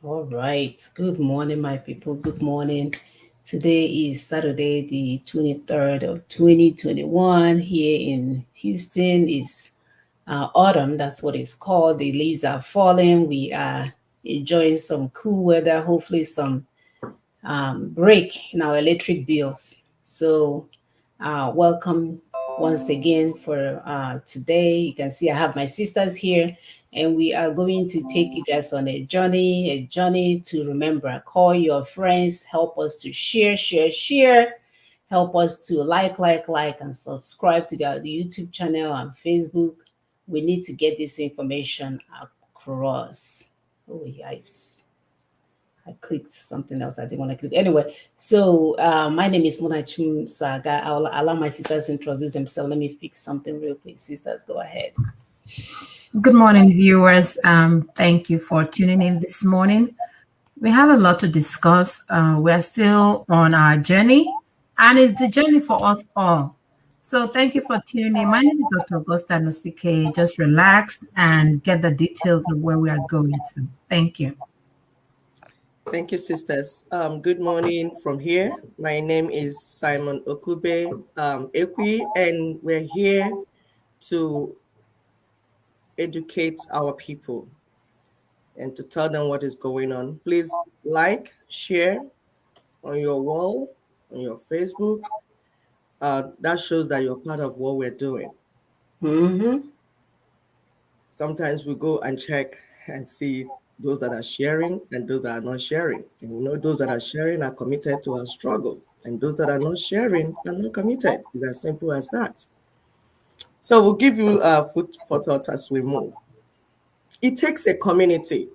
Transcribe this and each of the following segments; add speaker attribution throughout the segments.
Speaker 1: All right. Good morning, my people. Good morning. Today is Saturday, the 23rd of 2021. Here in Houston is autumn. That's what it's called. The leaves are falling. We are enjoying some cool weather, hopefully some break in our electric bills. So, welcome once again for today. You can see I have my sisters here, and we are going to take you guys on a journey to remember. Call your friends, help us to share. Help us to like, and subscribe to the YouTube channel and Facebook. We need to get this information across. Oh, yes. I clicked something else I didn't want to click. Anyway, so my name is Monachim Saga. I'll allow my sisters to introduce themselves. Let me fix something real quick. Sisters, go ahead.
Speaker 2: Good morning, viewers. Thank you for tuning in this morning. We have a lot to discuss. We're still on our journey, and it's the journey for us all. So thank you for tuning in. My name is Dr. Augusta Nosike. Just relax and get the details of where we are going to. Thank you.
Speaker 3: Thank you, sisters. Good morning from here. My name is Simon Okube Ekwi, and we're here to educate our people and to tell them what is going on. Please like, share on your wall, on your Facebook. That shows that you're part of what we're doing.
Speaker 1: Mm-hmm.
Speaker 3: Sometimes we go and check and see those that are sharing and those that are not sharing. And we know those that are sharing are committed to our struggle, and those that are not sharing are not committed. It's as simple as that. So we'll give you food for thought as we move. It takes a community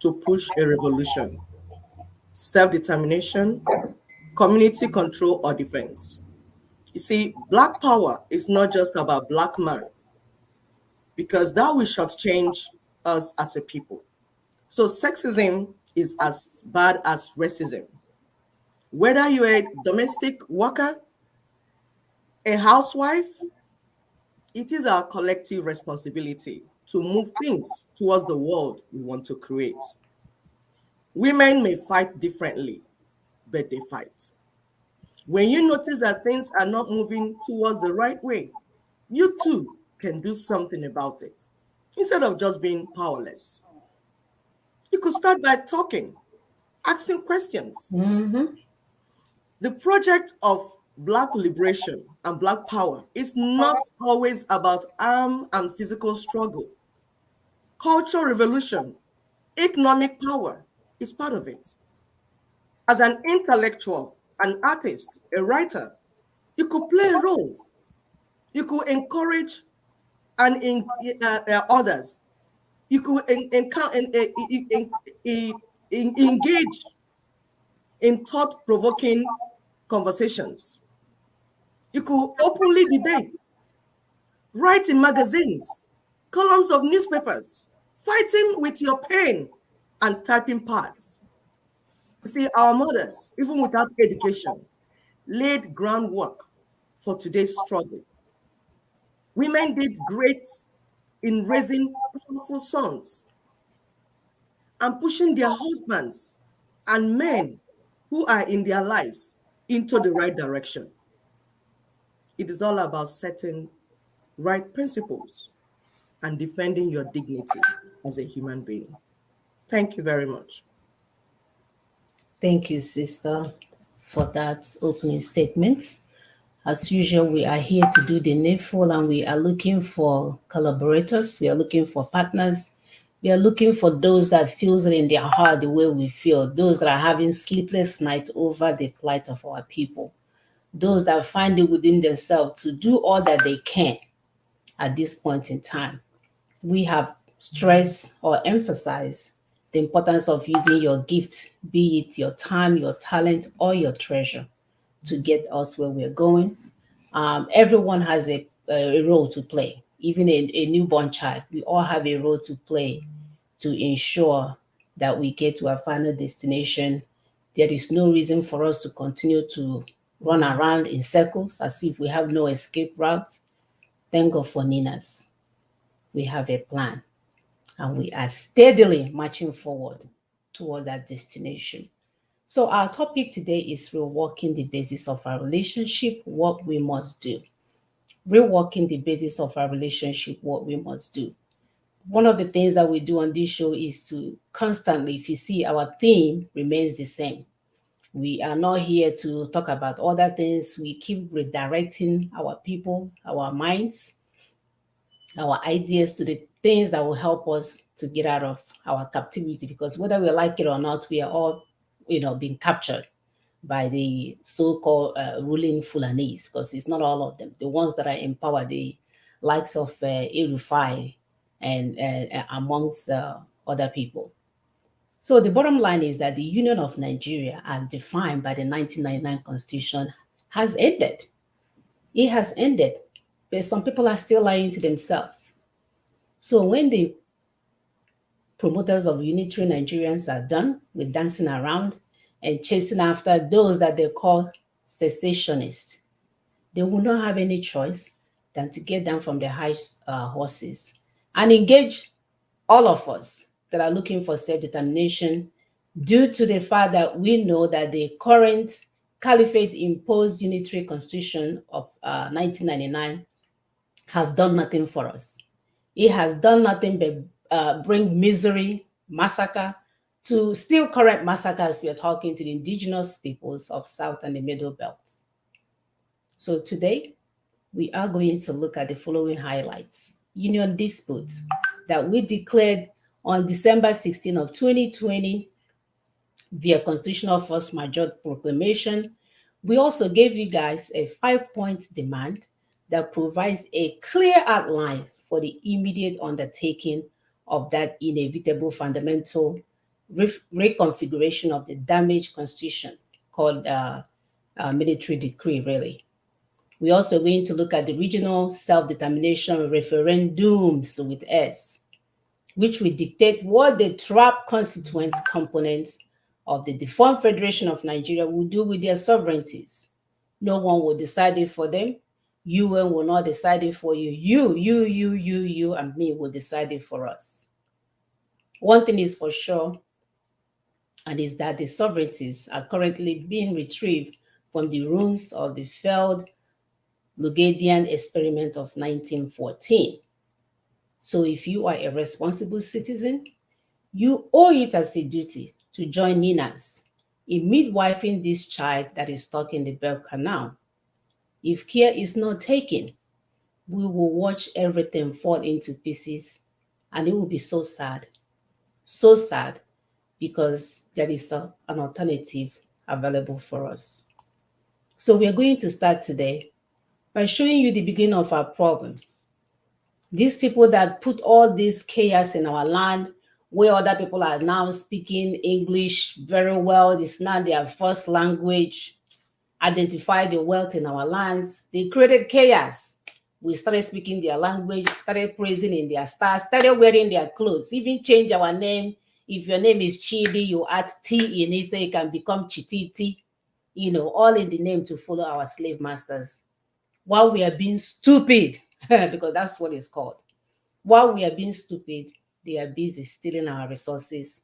Speaker 3: to push a revolution, self-determination, community control, or defense. You see, Black power is not just about Black man, because that will shortchange us as a people. So sexism is as bad as racism. Whether you're a domestic worker, a housewife, it is our collective responsibility to move things towards the world we want to create. Women may fight differently, but they fight. When you notice that things are not moving towards the right way, you too can do something about it instead of just being powerless. You could start by talking, asking questions.
Speaker 1: Mm-hmm.
Speaker 3: The project of Black liberation and Black power is not always about armed and physical struggle. Cultural revolution, economic power is part of it. As an intellectual, an artist, a writer, you could play a role. You could encourage and others. You could engage in thought-provoking conversations. You could openly debate, write in magazines, columns of newspapers, fighting with your pen and typing pads. You see, our mothers, even without education, laid groundwork for today's struggle. Women did great in raising powerful sons and pushing their husbands and men who are in their lives into the right direction. It is all about setting right principles and defending your dignity as a human being. Thank you very much.
Speaker 1: Thank you, sister, for that opening statement. As usual, we are here to do the needful, and we are looking for collaborators. We are looking for partners. We are looking for those that feels it in their heart the way we feel, those that are having sleepless nights over the plight of our people, those that find it within themselves to do all that they can at this point in time. We have stressed or emphasized the importance of using your gift, be it your time, your talent, or your treasure, to get us where we're going. Everyone has a role to play, even a newborn child. We all have a role to play to ensure that we get to our final destination. There is no reason for us to continue to run around in circles as if we have no escape route. Thank God for Ninas. We have a plan, and we are steadily marching forward towards that destination. So our topic today is reworking the basis of our relationship, what we must do. Reworking the basis of our relationship, what we must do. One of the things that we do on this show is to constantly, if you see, our theme remains the same. We are not here to talk about other things. We keep redirecting our people, our minds, our ideas to the things that will help us to get out of our captivity, because whether we like it or not, we are all, being captured by the so-called ruling Fulanese, because it's not all of them. The ones that are in power, the likes of Erufai and amongst other people. So the bottom line is that the Union of Nigeria, as defined by the 1999 Constitution, has ended. It has ended, but some people are still lying to themselves. So when the promoters of unitary Nigerians are done with dancing around and chasing after those that they call secessionists, they will not have any choice than to get down from their high horses and engage all of us that are looking for self-determination, due to the fact that we know that the current caliphate imposed unitary constitution of 1999 has done nothing for us. It has done nothing but bring misery, massacre, to still current massacres we are talking to the indigenous peoples of South and the Middle Belt. So today, we are going to look at the following highlights. Union disputes that we declared on December 16 of 2020 via Constitutional Force Majeure Proclamation. We also gave you guys a 5-point demand that provides a clear outline for the immediate undertaking of that inevitable fundamental reconfiguration of the damaged constitution called military decree, really. We're also going to look at the regional self-determination referendums with S, which will dictate what the trap constituent components of the deformed Federation of Nigeria will do with their sovereignties. No one will decide it for them. UN will not decide it for you. You, and me will decide it for us. One thing is for sure, and is that the sovereignties are currently being retrieved from the ruins of the failed Lugadian experiment of 1914. So if you are a responsible citizen, you owe it as a duty to join Ninas in midwifing this child that is stuck in the Bell Canal. If care is not taken, we will watch everything fall into pieces, and it will be so sad, because there is an alternative available for us. So we are going to start today by showing you the beginning of our problem. These people that put all this chaos in our land, where other people are now speaking English very well, it's not their first language, identify the wealth in our lands. They created chaos. We started speaking their language, started praising in their stars, started wearing their clothes, even change our name. If your name is Chidi, you add T in it so you can become Chititi, all in the name to follow our slave masters. While we are being stupid, because that's what it's called. While we are being stupid, they are busy stealing our resources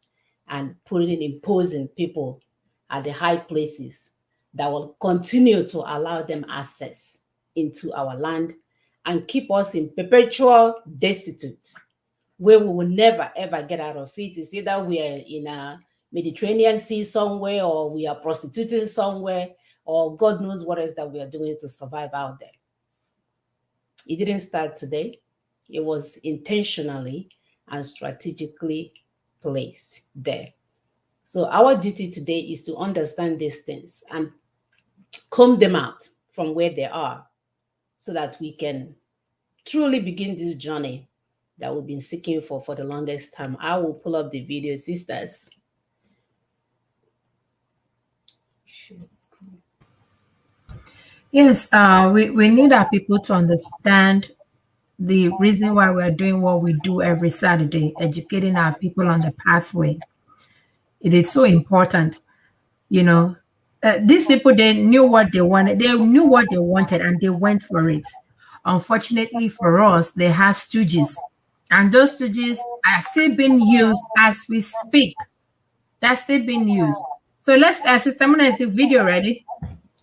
Speaker 1: and imposing people at the high places that will continue to allow them access into our land and keep us in perpetual destitute, where we will never, ever get out of it. It's either we are in a Mediterranean Sea somewhere, or we are prostituting somewhere, or God knows what else that we are doing to survive out there. It didn't start today. It was intentionally and strategically placed there. So our duty today is to understand these things and comb them out from where they are, so that we can truly begin this journey that we've been seeking for the longest time. I will pull up the video, sisters.
Speaker 2: Yes, we need our people to understand the reason why we're doing what we do every Saturday, educating our people on the pathway. It is so important. These people, they knew what they wanted. They knew what they wanted, and they went for it. Unfortunately for us, they have stooges, and those stooges are still being used as we speak. that's still being used. So let's, Sister Mona, is the video ready?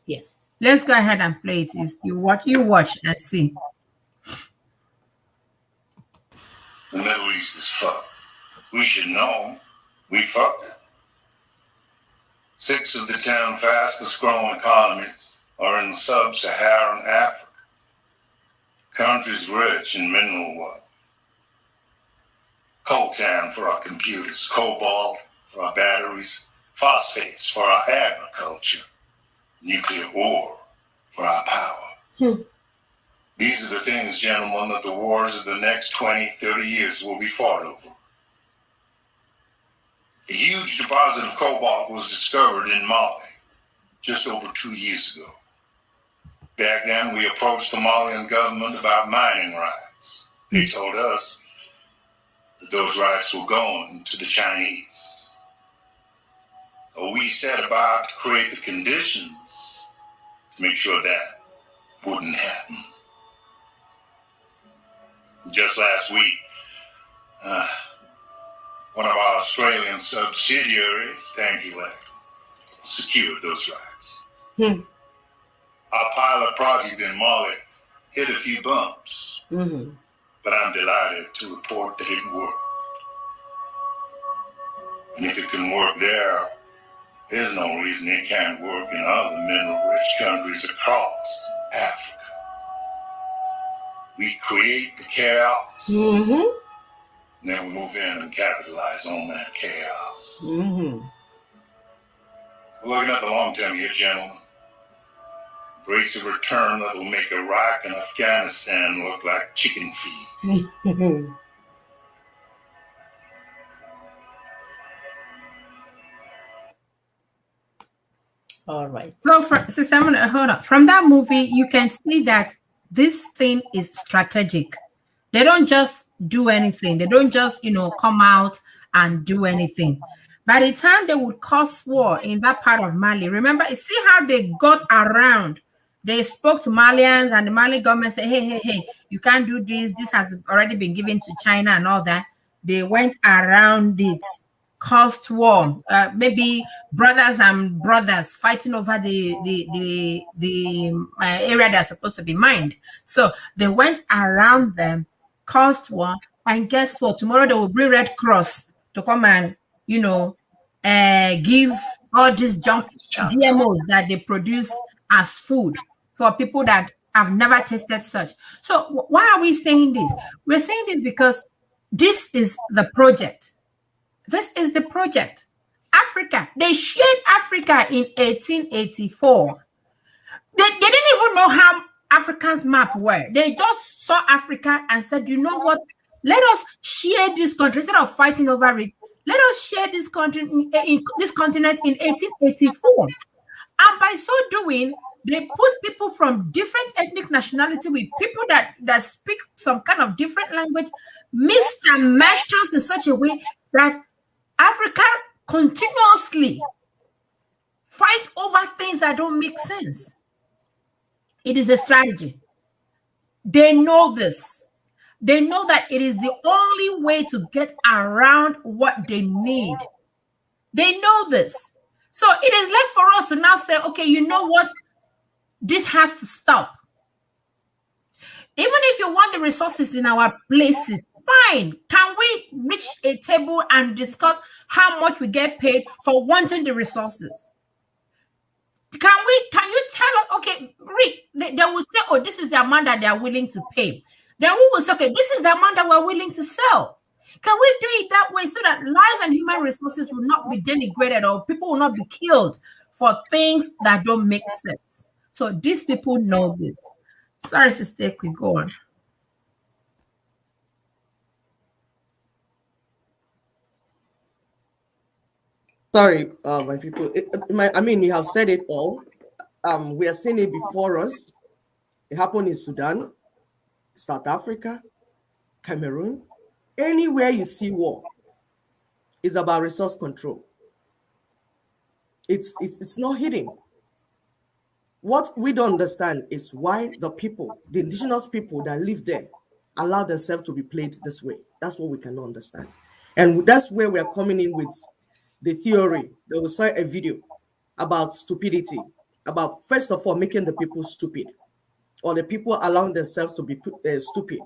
Speaker 1: Yes.
Speaker 2: Let's go ahead and play it. You watch and see.
Speaker 4: The Middle East is fucked. We should know we fucked it. 6 of the 10 fastest growing economies are in sub-Saharan Africa. Countries rich in mineral wealth. Coltan for our computers, cobalt for our batteries, phosphates for our agriculture, nuclear ore for our power. These are the things, gentlemen, that the wars of the next 20, 30 years will be fought over. A huge deposit of cobalt was discovered in Mali just over 2 years ago. Back then, we approached the Malian government about mining rights. They told us that those rights were going to the Chinese. So we set about to create the conditions to make sure that wouldn't happen. Just last week, one of our Australian subsidiaries, thank you, Lex, secured those rights. Our pilot project in Mali hit a few bumps, but I'm delighted to report that it worked. And if it can work there, there's no reason it can't work in other mineral-rich countries across Africa. We create the chaos, then we move in and capitalize on that chaos. We're looking at the long term here, gentlemen. Rates of return that will make Iraq and Afghanistan look like chicken feed.
Speaker 1: All right.
Speaker 2: So, Sister Mona, hold on. From that movie, you can see that this thing is strategic. They don't just do anything. They don't just, come out and do anything. By the time they would cause war in that part of Mali, remember, see how they got around. They spoke to Malians, and the Mali government said, hey, you can't do this. This has already been given to China and all that. They went around it, caused war. Maybe brothers and brothers fighting over the area that's supposed to be mined. So they went around them, caused war, and guess what? Tomorrow they will bring Red Cross to come and, give all these junk GMOs that they produce as food for people that have never tasted such. So why are we saying this? We're saying this because this is the project. This is the project. Africa. They shared Africa in 1884. They didn't even know how Africa's map were. They just saw Africa and said, you know what? Let us share this country instead of fighting over it. Let us share this country in this continent in 1884. And by so doing, they put people from different ethnic nationality with people that speak some kind of different language, mixed and meshed us in such a way that Africa continuously fight over things that don't make sense. It is a strategy. They know this. They know that it is the only way to get around what they need. They know this. So it is left for us to now say, okay, you know what? This has to stop. Even if you want the resources in our places, fine. Can we reach a table and discuss how much we get paid for wanting the resources? Can you tell us, okay, they will say, oh, this is the amount that they are willing to pay. Then we will say, okay, this is the amount that we're willing to sell. Can we do it that way so that lives and human resources will not be denigrated or people will not be killed for things that don't make sense? So these people know this. Sorry, Sister, we go on.
Speaker 3: Sorry, my people. You have said it all. We are seeing it before us. It happened in Sudan, South Africa, Cameroon. Anywhere you see war, it's about resource control. It's not hidden. What we don't understand is why the indigenous people that live there, allow themselves to be played this way. That's what we cannot understand. And that's where we are coming in with the theory. They will say a video about stupidity, about first of all making the people stupid, or the people allowing themselves to be stupid,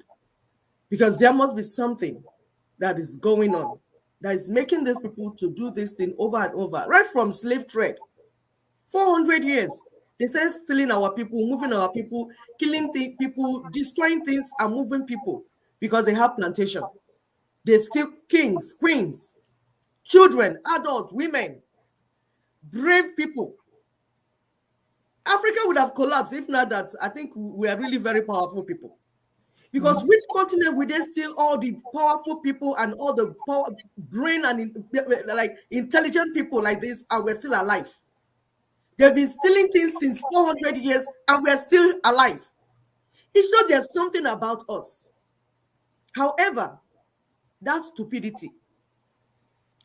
Speaker 3: because there must be something that is going on that is making these people to do this thing over and over, right from slave trade. 400 years, they started stealing our people, moving our people, killing people, destroying things, and moving people because they have plantation. They steal kings, queens, children, adults, women, brave people. Africa would have collapsed if not that. I think we are really very powerful people. Because which continent would they steal all the powerful people and all the power, brain and like intelligent people like this, and we're still alive? They've been stealing things since 400 years and we're still alive. It shows there's something about us. However, that stupidity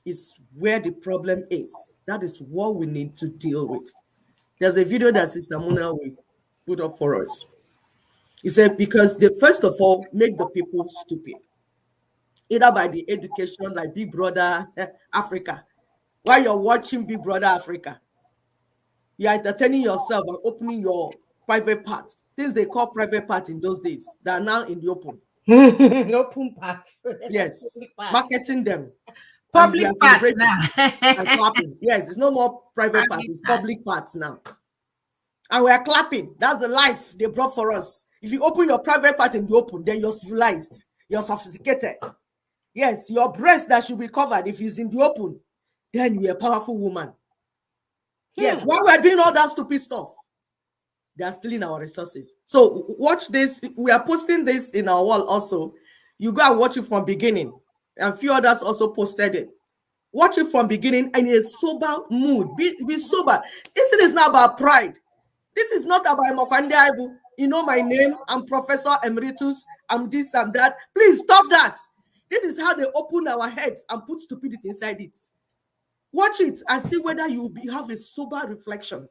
Speaker 3: is where the problem is. That is what we need to deal with. There's a video that Sister Muna will put up for us. He said, because they first of all make the people stupid, either by the education like Big Brother Africa. While you're watching Big Brother Africa, you're entertaining yourself and opening your private parts. Things they call private parts in those days, they are now in the open.
Speaker 1: Open parts.
Speaker 3: Yes, marketing them.
Speaker 2: Public parts now.
Speaker 3: And clapping. Yes, it's no more private parts, it's public parts now. And we are clapping. That's the life they brought for us. If you open your private part in the open, then you're civilized, you're sophisticated. Yes, your breast that should be covered, if it's in the open, then you're a powerful woman. Yes, while we're doing all that stupid stuff, they are stealing our resources. So watch this. We are posting this in our wall also. You go and watch it from beginning. And a few others also posted it. Watch it from beginning and in a sober mood. Be sober. This is not about pride. This is not about Mokwande Aibu. You know my name. I'm Professor Emeritus. I'm this and that. Please stop that. This is how they open our heads and put stupidity inside it. Watch it and see whether you have a sober reflection.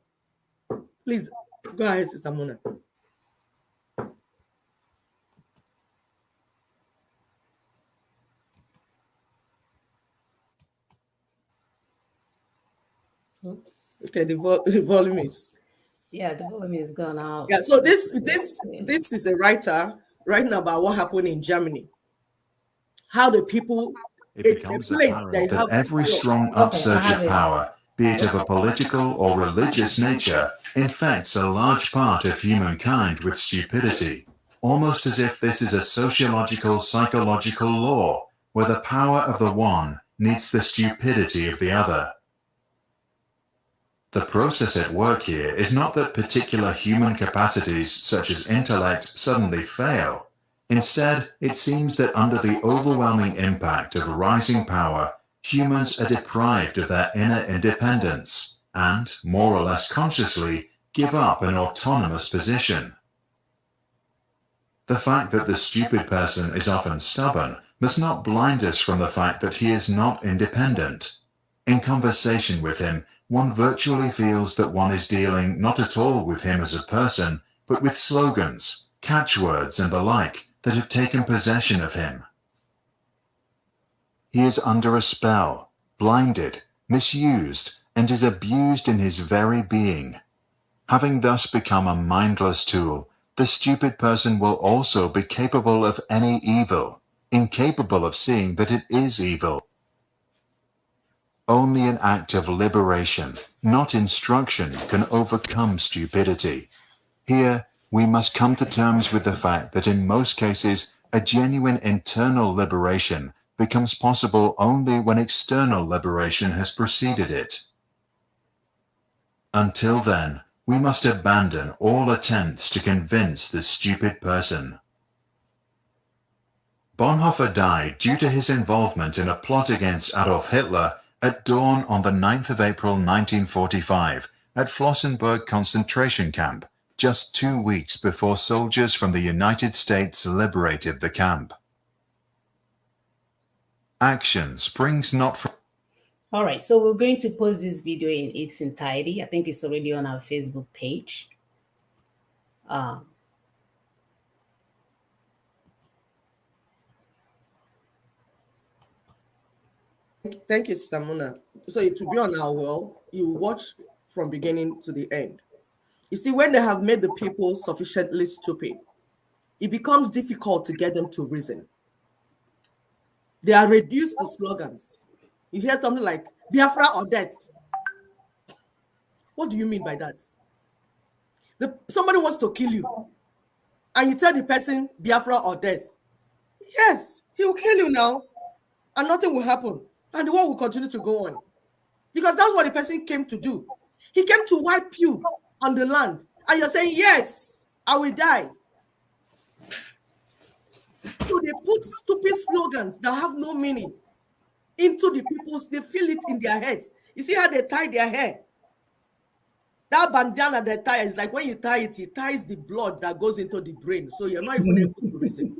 Speaker 3: Please go ahead, Sister Mona.
Speaker 1: Oops.
Speaker 3: Okay, the volume is.
Speaker 1: Yeah, the volume is gone out.
Speaker 3: Yeah, so this is a writer writing about what happened in Germany. How the people.
Speaker 5: It becomes apparent that every strong upsurge of power, be it of a political or religious nature, infects a large part of humankind with stupidity, almost as if this is a sociological, psychological law, where the power of the one needs the stupidity of the other. The process at work here is not that particular human capacities, such as intellect, suddenly fail. Instead, it seems that under the overwhelming impact of rising power, humans are deprived of their inner independence and, more or less consciously, give up an autonomous position. The fact that the stupid person is often stubborn must not blind us from the fact that he is not independent. In conversation with him, one virtually feels that one is dealing not at all with him as a person, but with slogans, catchwords, and the like that have taken possession of him. He is under a spell, blinded, misused, and is abused in his very being. Having thus become a mindless tool, the stupid person will also be capable of any evil, incapable of seeing that it is evil. Only an act of liberation, not instruction, can overcome stupidity. Here, we must come to terms with the fact that in most cases, a genuine internal liberation becomes possible only when external liberation has preceded it. Until then, we must abandon all attempts to convince the stupid person. Bonhoeffer died due to his involvement in a plot against Adolf Hitler at dawn on the 9th of April 1945 at Flossenburg concentration camp, just 2 weeks before soldiers from the United States liberated the camp. Action springs not from...
Speaker 1: All right, so we're going to post this video in its entirety. I think it's already on our Facebook page.
Speaker 3: Thank you, Samuna. So to be on our wall, you watch from beginning to the end. You see, when they have made the people sufficiently stupid, it becomes difficult to get them to reason. They are reduced to slogans. You hear something like Biafra or death. What do you mean by that? Somebody wants to kill you, and you tell the person Biafra or death. Yes, he will kill you now, and nothing will happen, and the war will continue to go on. Because that's what the person came to do. He came to wipe you on the land, and you're saying, yes, I will die. So they put stupid slogans that have no meaning into the people's, they feel it in their heads. You see how they tie their hair? That bandana they tie is like when you tie it, it ties the blood that goes into the brain. So you're not even able to reason.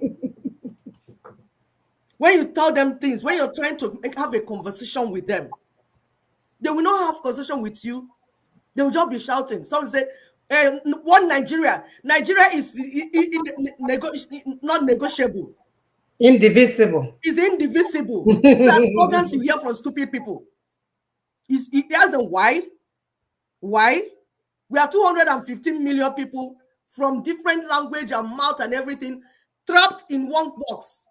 Speaker 3: When you tell them things, when you're trying to have a conversation with them, they will not have conversation with you. They will just be shouting. Someone say, one Nigeria. Nigeria is not negotiable.
Speaker 1: Indivisible.
Speaker 3: It's indivisible. These are slogans you hear from stupid people. It hasn't why? Why? We have 215 million people from different language and mouth and everything trapped in one box,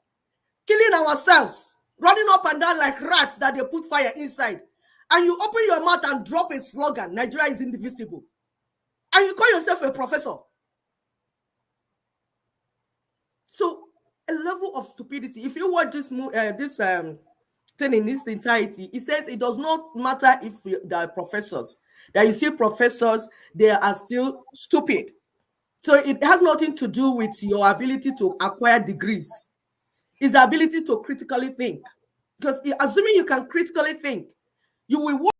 Speaker 3: killing ourselves, running up and down like rats that they put fire inside. And you open your mouth and drop a slogan, Nigeria is indivisible. And you call yourself a professor. So a level of stupidity. If you watch this thing in its entirety, it says it does not matter if there are professors. That you see professors, they are still stupid. So it has nothing to do with your ability to acquire degrees. It's the ability to critically think. Because assuming you can critically think, you will